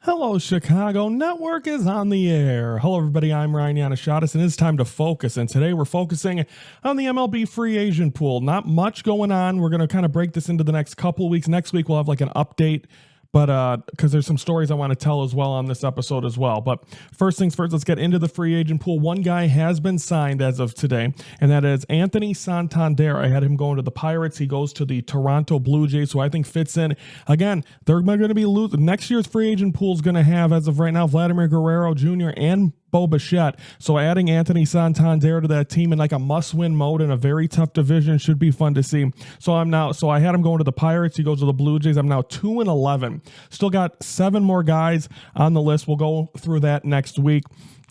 Hello, Chicago. Network is on the air. Hello, everybody. I'm Ryan Yanishatis, and it's time to focus. And today we're focusing on the MLB free agent pool. Not much going on. We're going to kind of break this into the next couple weeks. Next week, we'll have like an update, but because there's some stories I want to tell as well on this episode as well. But first things first, let's get into the free agent pool. One guy has been signed as of today, and that is Anthony Santander. I had him going to the Pirates. He goes to the Toronto Blue Jays, who I think fits in. Again, they're going to be losing. Next year's free agent pool is going to have, as of right now, Vladimir Guerrero Jr. and Bo Bichette. So adding Anthony Santander to that team in like a must-win mode in a very tough division should be fun to see. So I had him going to the Pirates. He goes to the Blue Jays. I'm now 2-11. Still got 7 more guys on the list. We'll go through that next week.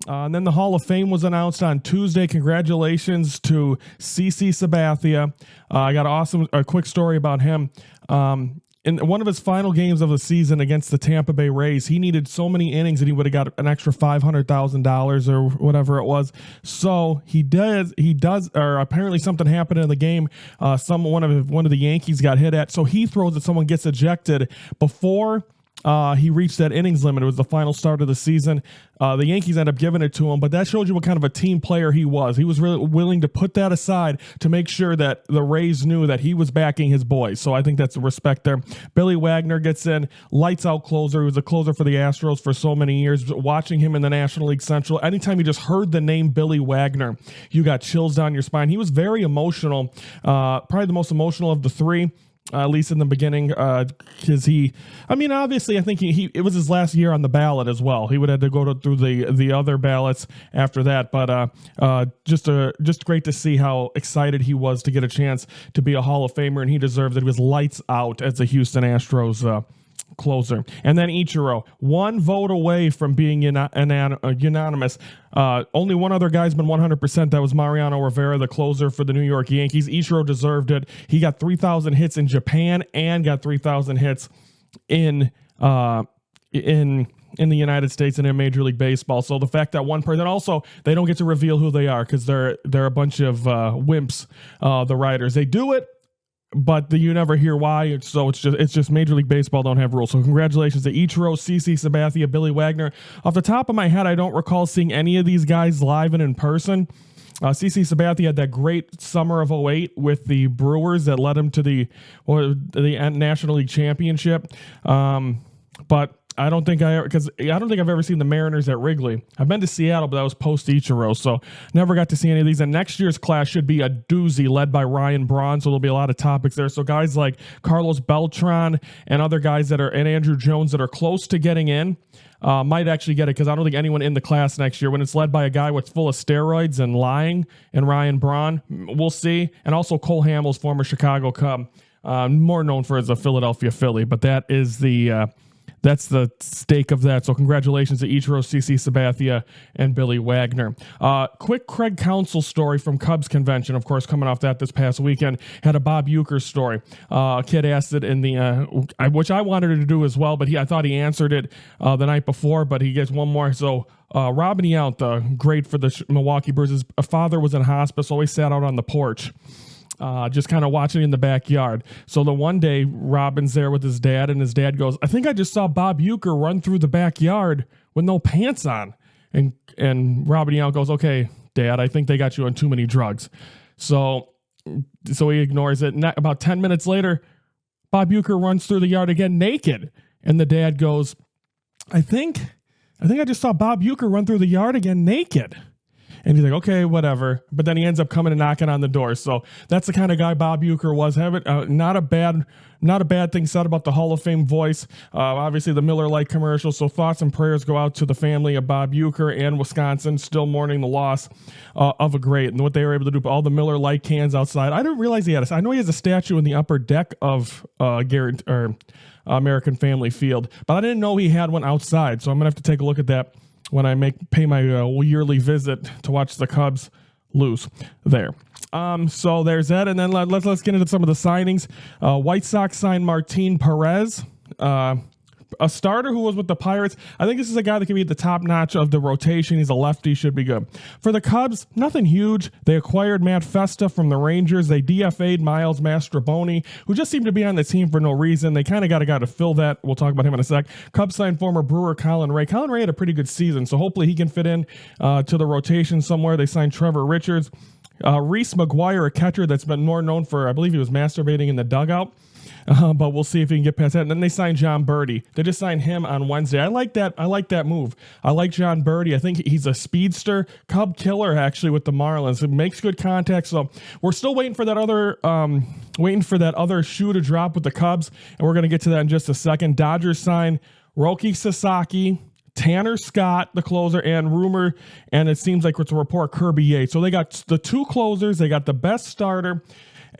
And then the Hall of Fame was announced on Tuesday. Congratulations to CC Sabathia. I got a quick story about him. In one of his final games of the season against the Tampa Bay Rays, he needed so many innings that he would have got an extra $500,000 or whatever it was. So he does, or apparently something happened in the game. One of the Yankees got hit at. So he throws it, someone gets ejected before he reached that innings limit. It was the final start of the season. The Yankees end up giving it to him, but that shows you what kind of a team player he was. He was really willing to put that aside to make sure that the Rays knew that he was backing his boys. So I think that's the respect there. Billy Wagner gets in, lights out closer. He was a closer for the Astros for so many years. Watching him in the National League Central, anytime you just heard the name Billy Wagner, you got chills down your spine. He was very emotional, probably the most emotional of the three. At least in the beginning, because obviously I think it was his last year on the ballot as well. He would have to go through the other ballots after that, but just great to see how excited he was to get a chance to be a Hall of Famer, and he deserved it. He was lights out as the Houston Astros closer. And then Ichiro, 1 vote away from being unanimous. Only one other guy's been 100%. That was Mariano Rivera, the closer for the New York Yankees. Ichiro deserved it. He got 3,000 hits in Japan and got 3,000 hits in the United States and in Major League Baseball. So the fact that one person, also they don't get to reveal who they are because they're a bunch of wimps. The writers, they do it, but you never hear why. So it's just Major League Baseball don't have rules. So congratulations to Ichiro, CC Sabathia, Billy Wagner. Off the top of my head, I don't recall seeing any of these guys live and in person. CC Sabathia had that great summer of 2008 with the Brewers that led him to the National League Championship. But I don't think I've ever seen the Mariners at Wrigley. I've been to Seattle, but that was post Ichiro, so never got to see any of these. And next year's class should be a doozy, led by Ryan Braun, so there'll be a lot of topics there. So guys like Carlos Beltran and other guys and Andrew Jones that are close to getting in might actually get it, because I don't think anyone in the class next year, when it's led by a guy what's full of steroids and lying, and Ryan Braun, we'll see. And also Cole Hamels, former Chicago Cub, more known for as a Philadelphia Philly, but that is that's the stake of that. So congratulations to Ichiro, CC Sabathia, and Billy Wagner. Quick Craig Counsell story from Cubs convention, of course, coming off that this past weekend. Had a Bob Uecker story. A kid asked it in the, which I wanted to do as well, but I thought he answered it the night before, but he gets one more. So Robin Yount, the great for the Milwaukee Brewers, his father was in hospice, always sat out on the porch. Just kind of watching in the backyard. So the one day Robin's there with his dad, and his dad goes, "I think I just saw Bob Uecker run through the backyard with no pants on." And Robin Yount goes, "Okay, Dad, I think they got you on too many drugs." So he ignores it. And about 10 minutes later, Bob Uecker runs through the yard again naked. And the dad goes, I think I just saw Bob Uecker run through the yard again naked. And he's like, okay, whatever. But then he ends up coming and knocking on the door. So that's the kind of guy Bob Uecker was. Not a bad thing said about the Hall of Fame voice. Obviously, the Miller Lite commercial. So thoughts and prayers go out to the family of Bob Uecker and Wisconsin, still mourning the loss of a great. And what they were able to do, all the Miller Lite cans outside. I didn't realize I know he has a statue in the upper deck of American Family Field, but I didn't know he had one outside. So I'm gonna have to take a look at that when I pay my yearly visit to watch the Cubs lose there. So there's that. And then let's get into some of the signings. White Sox signed Martin Perez. a starter who was with the Pirates. I think this is a guy that can be at the top notch of the rotation. He's a lefty, should be good. For the Cubs, nothing huge. They acquired Matt Festa from the Rangers. They DFA'd Miles Mastroboni, who just seemed to be on the team for no reason. They kind of got a guy to fill that. We'll talk about him in a sec. Cubs signed former Brewer Colin Ray. Colin Ray had a pretty good season, so hopefully he can fit in to the rotation somewhere. They signed Trevor Richards. Reese McGuire, a catcher that's been more known for, I believe he was masturbating in the dugout. But we'll see if he can get past that. And then they signed John Birdie. They just signed him on Wednesday. I like that. I like that move. I like John Birdie. I think he's a speedster, Cub killer actually with the Marlins. It makes good contact. So we're still waiting for that other shoe to drop with the Cubs, and we're going to get to that in just a second. Dodgers signed Roki Sasaki, Tanner Scott, the closer, and rumor, and it seems like it's a report, Kirby Yates. So they got the two closers. They got the best starter.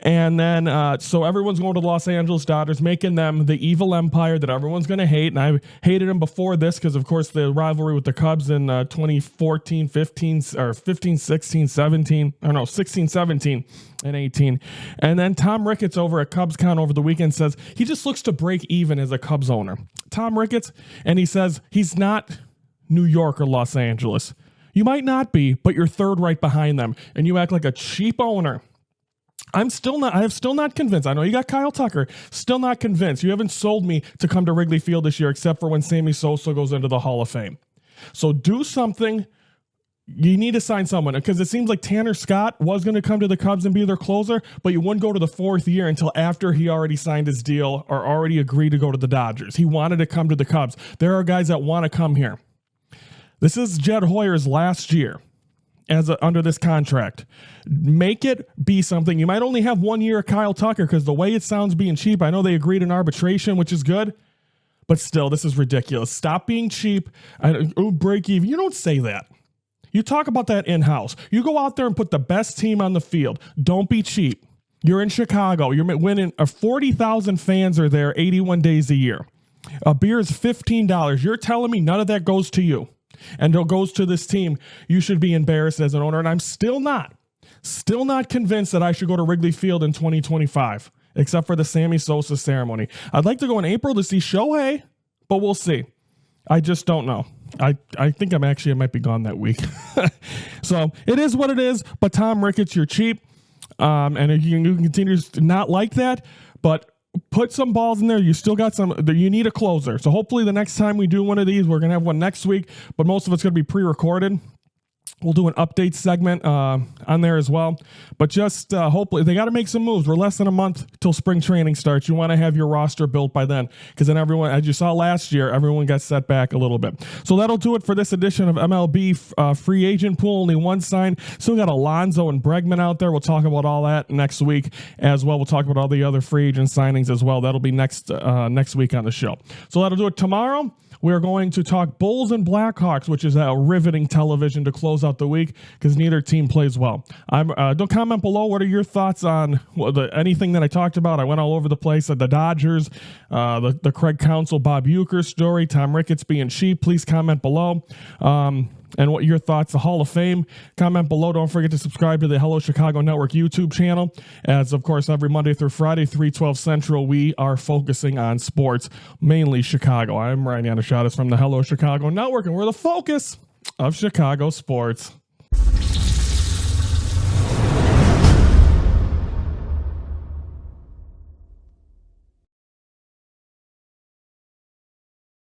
And then, so everyone's going to the Los Angeles Dodgers, making them the evil empire that everyone's going to hate. And I hated them before this because, of course, the rivalry with the Cubs in 2014, 15, or 15, 16, 17, or no, 16, 17, and 18. And then Tom Ricketts over at CubsCon over the weekend says he just looks to break even as a Cubs owner. Tom Ricketts, and he says he's not New York or Los Angeles. You might not be, but you're third right behind them. And you act like a cheap owner. I have still not convinced. I know you got Kyle Tucker. Still not convinced. You haven't sold me to come to Wrigley Field this year, except for when Sammy Sosa goes into the Hall of Fame. So do something. You need to sign someone, because it seems like Tanner Scott was going to come to the Cubs and be their closer, but you wouldn't go to the fourth year until after he already signed his deal or already agreed to go to the Dodgers. He wanted to come to the Cubs. There are guys that want to come here. This is Jed Hoyer's last year under this contract. Make it be something. You might only have 1 year of Kyle Tucker, because the way it sounds being cheap, I know they agreed in arbitration, which is good, but still, this is ridiculous. Stop being cheap. Break even. You don't say that. You talk about that in-house. You go out there and put the best team on the field. Don't be cheap. You're in Chicago. You're winning. 40,000 fans are there 81 days a year. A beer is $15. You're telling me none of that goes to you and it goes to this team? You should be embarrassed as an owner. And I'm still not convinced that I should go to Wrigley Field in 2025, except for the Sammy Sosa ceremony. I'd like to go in April to see Shohei, but we'll see. I just don't know. I think I might be gone that week. So it is what it is. But Tom Ricketts, you're cheap. And you can continue to not like that, but put some balls in there. You still got you need a closer. So hopefully the next time we do one of these, we're going to have one next week, but most of it's going to be pre-recorded. We'll do an update segment on there as well. But just hopefully, they got to make some moves. We're less than a month till spring training starts. You want to have your roster built by then, because then everyone, as you saw last year, everyone got set back a little bit. So that'll do it for this edition of MLB free agent pool. Only one sign. Still got Alonso and Bregman out there. We'll talk about all that next week as well. We'll talk about all the other free agent signings as well. That'll be next week on the show. So that'll do it tomorrow. We're going to talk Bulls and Blackhawks, which is a riveting television to close out the week, because neither team plays well. Don't comment below. What are your thoughts on anything that I talked about? I went all over the place at the Dodgers, the Craig Counsell, Bob Uecker story, Tom Ricketts being cheap. Please comment below. And what your thoughts, the Hall of Fame. Comment below. Don't forget to subscribe to the Hello Chicago Network YouTube channel. As, of course, every Monday through Friday, 3:12 Central, we are focusing on sports, mainly Chicago. I'm RYAN'S RANT from the Hello Chicago Network, and we're the focus of Chicago sports.